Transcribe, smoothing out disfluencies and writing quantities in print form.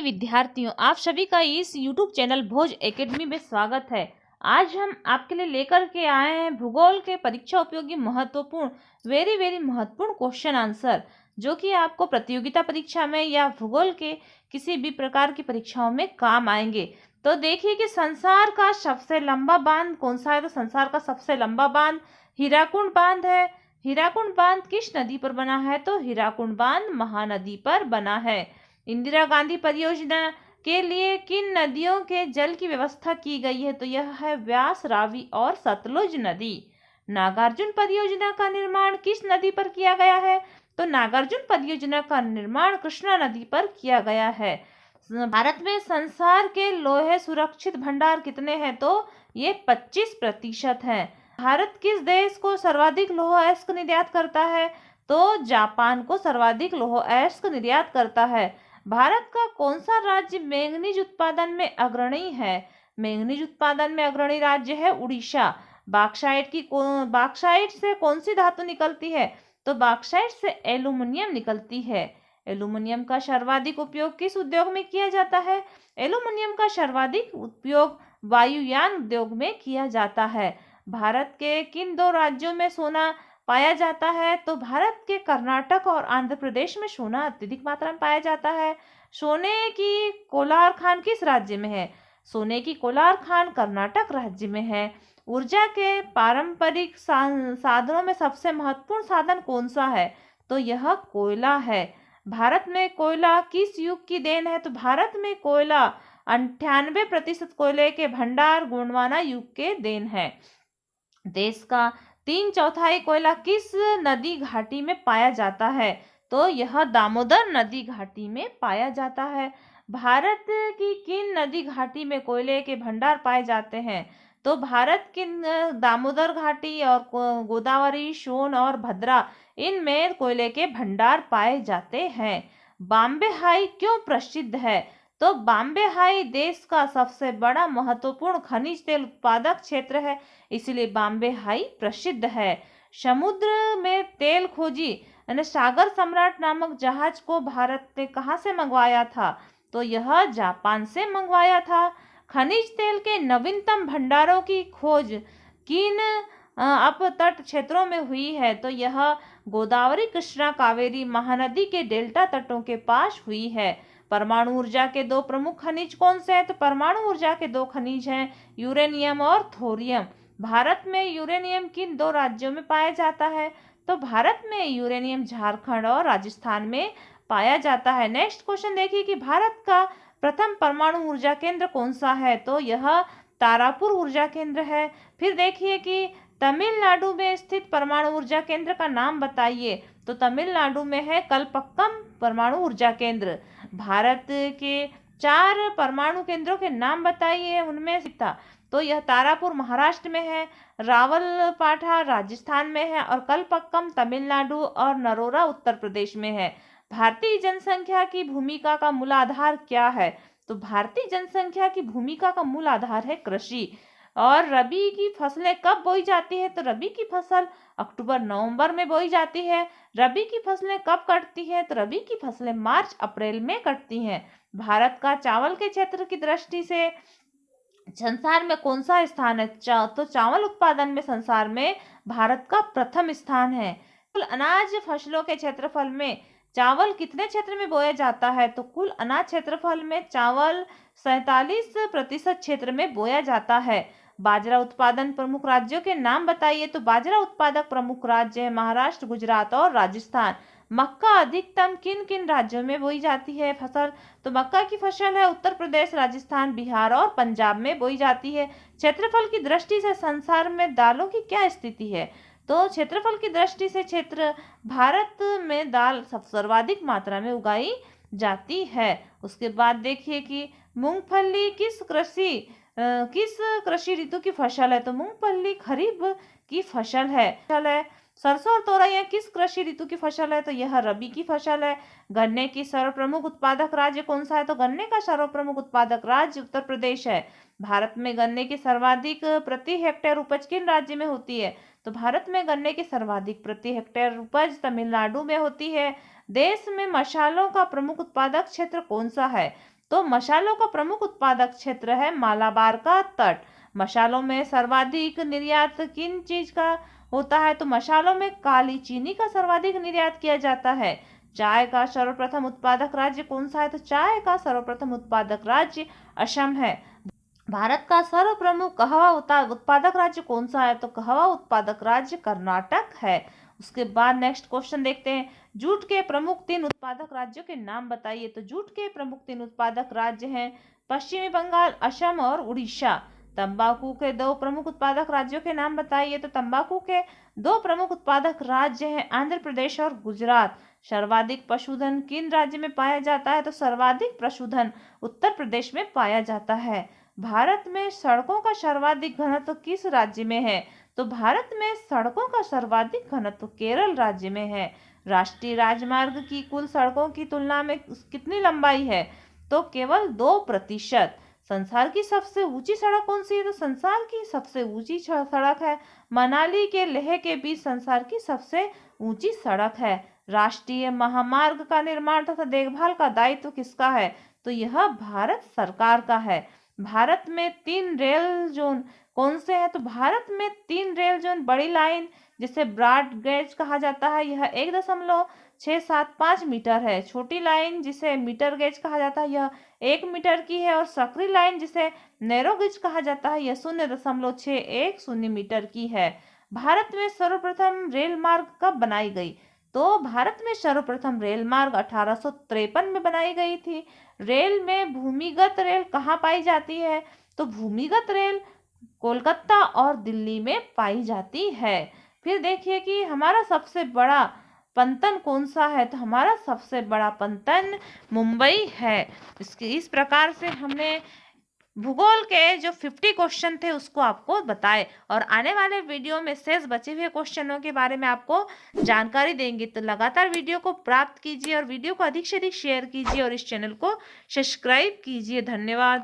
विद्यार्थियों, आप सभी का इस YouTube चैनल भोज एकेडमी में स्वागत है। आज हम आपके लिए लेकर के आए हैं भूगोल के परीक्षा उपयोगी महत्वपूर्ण वेरी महत्वपूर्ण क्वेश्चन आंसर, जो कि आपको प्रतियोगिता परीक्षा में या भूगोल के किसी भी प्रकार की परीक्षाओं में काम आएंगे। तो देखिए कि संसार का सबसे लंबा बांध कौन सा है। तो संसार का सबसे लंबा बांध हीराकुंड बांध है। हीराकुंड बांध किस नदी पर बना है। तो हीराकुंड बांध महानदी पर बना है। इंदिरा गांधी परियोजना के लिए किन नदियों के जल की व्यवस्था की गई है। तो यह है व्यास, रावी और सतलुज नदी। नागार्जुन परियोजना का निर्माण किस नदी पर किया गया है। तो नागार्जुन परियोजना का निर्माण कृष्णा नदी पर किया गया है। भारत में संसार के लोहे सुरक्षित भंडार कितने हैं। तो ये 25% हैं। भारत किस देश को सर्वाधिक लौह अयस्क निर्यात करता है। तो जापान को सर्वाधिक लौह अयस्क निर्यात करता है। भारत का कौन सा राज्य मैंगनीज उत्पादन में अग्रणी है। मैंगनीज उत्पादन में अग्रणी राज्य है उड़ीसा। बाक्साइट से कौन सी धातु निकलती है। तो बाक्साइट से एल्यूमिनियम निकलती है। एल्यूमिनियम का सर्वाधिक उपयोग किस उद्योग में किया जाता है। एल्यूमिनियम का सर्वाधिक उपयोग वायुयान उद्योग में किया जाता है। भारत के किन दो राज्यों में सोना पाया जाता है। तो भारत के कर्नाटक और आंध्र प्रदेश में सोना अत्यधिक मात्रा में पाया जाता है। सोने की कोलार खान किस राज्य में है। सोने की कोलार खान कर्नाटक राज्य में है। ऊर्जा के पारंपरिक साधनों में सबसे महत्वपूर्ण साधन कौन सा है। तो यह कोयला है। भारत में कोयला किस युग की देन है। तो भारत में कोयला 98% कोयले के भंडार गोंडवाना युग के देन है। देश का 3/4 कोयला किस नदी घाटी में पाया जाता है। तो यह दामोदर नदी घाटी में पाया जाता है। भारत की किन नदी घाटी में कोयले के भंडार पाए जाते हैं। तो भारत की दामोदर घाटी और गोदावरी, सोन और भद्रा, इनमें कोयले के भंडार पाए जाते हैं। बॉम्बे हाई क्यों प्रसिद्ध है। तो बॉम्बे हाई देश का सबसे बड़ा महत्वपूर्ण खनिज तेल उत्पादक क्षेत्र है, इसलिए बॉम्बे हाई प्रसिद्ध है। समुद्र में तेल खोजी यानी सागर सम्राट नामक जहाज को भारत ने कहाँ से मंगवाया था। तो यह जापान से मंगवाया था। खनिज तेल के नवीनतम भंडारों की खोज किन अपतट क्षेत्रों में हुई है। तो यह गोदावरी, कृष्णा, कावेरी महानदी के डेल्टा तटों के पास हुई है। परमाणु ऊर्जा के दो प्रमुख खनिज कौन से हैं। तो परमाणु ऊर्जा के दो खनिज हैं यूरेनियम और थोरियम। भारत में यूरेनियम किन दो राज्यों में पाया जाता है। तो भारत में यूरेनियम झारखंड और राजस्थान में पाया जाता है। नेक्स्ट क्वेश्चन देखिए कि भारत का प्रथम परमाणु ऊर्जा केंद्र कौन सा है। तो यह तारापुर ऊर्जा केंद्र है। फिर देखिए कि तमिलनाडु में स्थित परमाणु ऊर्जा केंद्र का नाम बताइए। तो तमिलनाडु में है कलपक्कम परमाणु ऊर्जा केंद्र। भारत के 4 परमाणु केंद्रों के नाम बताइए उनमें से। तो यह तारापुर महाराष्ट्र में है, रावलपाठा राजस्थान में है और कलपक्कम तमिलनाडु और नरोरा उत्तर प्रदेश में है। भारतीय जनसंख्या की भूमिका का मूल आधार क्या है। तो भारतीय जनसंख्या की भूमिका का मूल आधार है कृषि। और रबी की फसलें कब बोई जाती है। तो रबी की फसल अक्टूबर-नवंबर में बोई जाती है। रबी की फसलें कब कटती हैं। तो रबी की फसलें मार्च-अप्रैल में कटती हैं। भारत का चावल के क्षेत्र की दृष्टि से संसार में कौन सा स्थान है। तो चावल उत्पादन में संसार में भारत का प्रथम स्थान है। कुल अनाज फसलों के क्षेत्रफल में चावल कितने क्षेत्र में बोया जाता है। तो कुल अनाज क्षेत्रफल में चावल 47% क्षेत्र में बोया जाता है। बाजरा उत्पादन प्रमुख राज्यों के नाम बताइए। तो बाजरा उत्पादक प्रमुख राज्य है महाराष्ट्र, गुजरात और राजस्थान। मक्का अधिकतम किन किन राज्यों में बोई जाती है फसल। तो मक्का की फसल है उत्तर प्रदेश, राजस्थान, बिहार और पंजाब में बोई जाती है। क्षेत्रफल की दृष्टि से संसार में दालों की क्या स्थिति है। तो क्षेत्रफल की दृष्टि से क्षेत्र भारत में दाल सर्वाधिक मात्रा में उगाई जाती है। उसके बाद देखिए कि मूंगफली किस कृषि ऋतु की फसल है। तो मूंगफली खरीफ की फसल है। सरसों और तोरई किस कृषि ऋतु की फसल है। तो यह रबी की फसल है। गन्ने की सर्वप्रमुख उत्पादक राज्य कौन सा है। तो गन्ने का सर्वप्रमुख उत्पादक राज्य उत्तर प्रदेश है। भारत में गन्ने की सर्वाधिक प्रति हेक्टेयर उपज किन राज्य में होती है। तो भारत में गन्ने की सर्वाधिक प्रति हेक्टेयर उपज तमिलनाडु में होती है। देश में मसालों का प्रमुख उत्पादक क्षेत्र कौन सा है। तो मसालों का प्रमुख उत्पादक क्षेत्र है मालाबार का तट। मसालों में सर्वाधिक निर्यात किन चीज का होता है? तो मसालों में काली चीनी का सर्वाधिक निर्यात किया जाता है। चाय का सर्वप्रथम उत्पादक राज्य कौन सा है? तो चाय का सर्वप्रथम उत्पादक राज्य असम है। भारत का सर्वप्रमुख कहवा उत्पादक राज्य कौन सा है? तो कहवा उत्पादक राज्य कर्नाटक है। उसके बाद नेक्स्ट क्वेश्चन देखते हैं, जूट के प्रमुख 3 उत्पादक राज्यों के नाम बताइए। तो जूट के प्रमुख 3 उत्पादक राज्य हैं पश्चिमी बंगाल, असम और उड़ीसा। तंबाकू के 2 प्रमुख उत्पादक राज्यों के नाम बताइए। तो तंबाकू के 2 प्रमुख उत्पादक राज्य हैं आंध्र प्रदेश और गुजरात। सर्वाधिक पशुधन किन राज्य में पाया जाता है? तो सर्वाधिक पशुधन उत्तर प्रदेश में पाया जाता है। भारत में सड़कों का सर्वाधिक घनत्व किस राज्य में है? तो भारत में सड़कों का सर्वाधिक घनत्व केरल राज्य में है। राष्ट्रीय राजमार्ग की कुल सड़कों की तुलना में कितनी लंबाई है? तो केवल 2%। संसार की सबसे ऊंची सड़क कौन सी है? तो संसार की सबसे ऊंची सड़क है मनाली के लेह के बीच संसार की सबसे ऊंची सड़क है। राष्ट्रीय महामार्ग का निर्माण तथा देखभाल का दायित्व किसका है? तो यह भारत सरकार का है। भारत में 3 रेल जोन कौन से हैं? तो भारत में 3 रेल जोन बड़ी लाइन जिसे ब्रॉड गेज कहा जाता है, यह 1.675 मीटर है। छोटी लाइन जिसे मीटर गेज कहा जाता है, यह 1 मीटर की है। और सकरी लाइन जिसे नैरो गेज कहा जाता है, यह 0.610 मीटर की है। भारत में सर्वप्रथम रेल मार्ग कब बनाई गई? तो भारत में सर्वप्रथम रेल मार्ग 1853 में बनाई गई थी। रेल में भूमिगत रेल कहाँ पाई जाती है? तो भूमिगत रेल कोलकाता और दिल्ली में पाई जाती है। फिर देखिए कि हमारा सबसे बड़ा पंतन कौन सा है? तो हमारा सबसे बड़ा पंतन मुंबई है। इस प्रकार से हमने भूगोल के जो 50 क्वेश्चन थे उसको आपको बताए, और आने वाले वीडियो में शेष बचे हुए क्वेश्चनों के बारे में आपको जानकारी देंगे। तो लगातार वीडियो को प्राप्त कीजिए और वीडियो को अधिक से अधिक शेयर कीजिए और इस चैनल को सब्सक्राइब कीजिए। धन्यवाद।